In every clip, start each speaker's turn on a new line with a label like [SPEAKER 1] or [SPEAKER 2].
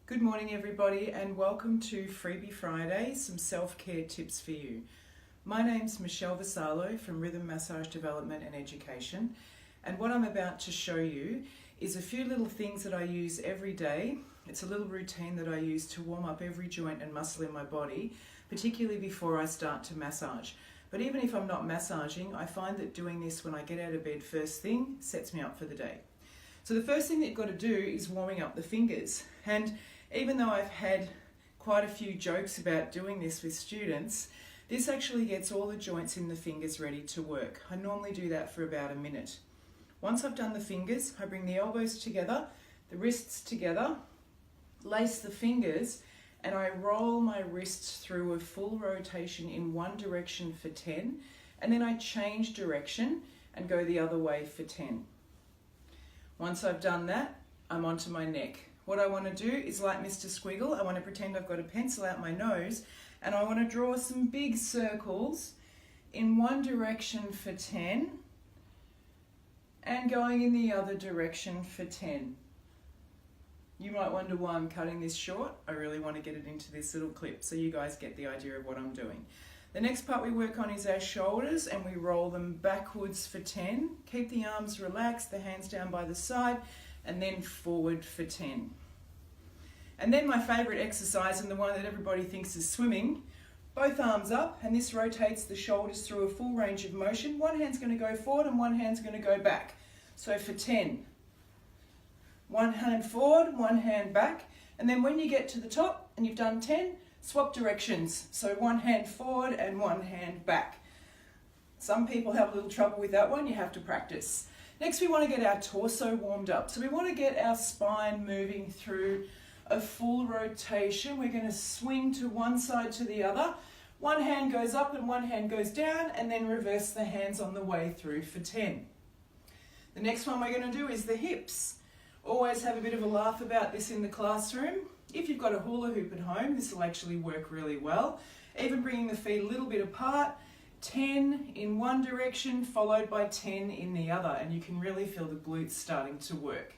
[SPEAKER 1] Good morning everybody and welcome to Freebie Friday, some self-care tips for you. My name's Michelle Vassallo from Rhythm Massage Development and Education, and what I'm about to show you is a few little things that I use every day. It's a little routine that I use to warm up every joint and muscle in my body, particularly before I start to massage. But even if I'm not massaging, I find that doing this when I get out of bed first thing sets me up for the day. So the first thing that you've got to do is warming up the fingers. And even though I've had quite a few jokes about doing this with students, this actually gets all the joints in the fingers ready to work. I normally do that for about a minute. Once I've done the fingers, I bring the elbows together, the wrists together, lace the fingers, and I roll my wrists through a full rotation in one direction for 10, and then I change direction and go the other way for 10. Once I've done that, I'm onto my neck. What I want to do is, like Mr. Squiggle, I want to pretend I've got a pencil out my nose and I want to draw some big circles in one direction for 10 and going in the other direction for 10. You might wonder why I'm cutting this short. I really want to get it into this little clip so you guys get the idea of what I'm doing. The next part we work on is our shoulders, and we roll them backwards for 10. Keep the arms relaxed, the hands down by the side, and then forward for 10. And then my favourite exercise, and the one that everybody thinks is swimming, both arms up, and this rotates the shoulders through a full range of motion. One hand's going to go forward and one hand's going to go back. So for 10, one hand forward, one hand back, and then when you get to the top and you've done 10, swap directions. So one hand forward and one hand back. Some people have a little trouble with that one, you have to practice. Next we want to get our torso warmed up. So we want to get our spine moving through a full rotation. We're going to swing to one side to the other. One hand goes up and one hand goes down, and then reverse the hands on the way through for 10. The next one we're going to do is the hips. Always have a bit of a laugh about this in the classroom. If you've got a hula hoop at home, this will actually work really well. Even bringing the feet a little bit apart, 10 in one direction followed by 10 in the other, and you can really feel the glutes starting to work.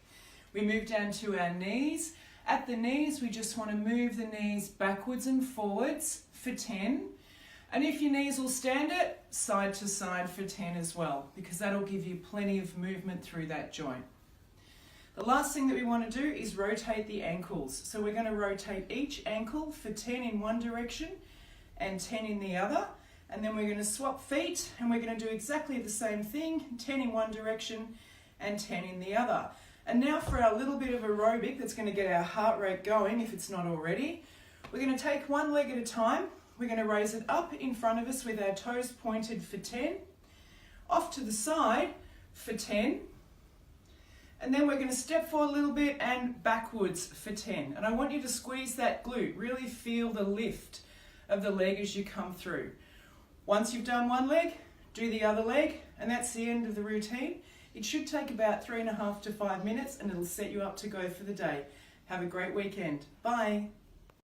[SPEAKER 1] We move down to our knees. At the knees, we just want to move the knees backwards and forwards for 10. And if your knees will stand it, side to side for 10 as well, because that'll give you plenty of movement through that joint. The last thing that we want to do is rotate the ankles. So we're going to rotate each ankle for 10 in one direction and 10 in the other. And then we're going to swap feet and we're going to do exactly the same thing, 10 in one direction and 10 in the other. And now for our little bit of aerobic that's going to get our heart rate going if it's not already. We're going to take one leg at a time. We're going to raise it up in front of us with our toes pointed for 10, off to the side for 10, and then we're going to step forward a little bit and backwards for 10. And I want you to squeeze that glute, really feel the lift of the leg as you come through. Once you've done one leg, do the other leg, and that's the end of the routine. It should take about 3.5 to 5 minutes, and it'll set you up to go for the day. Have a great weekend. Bye.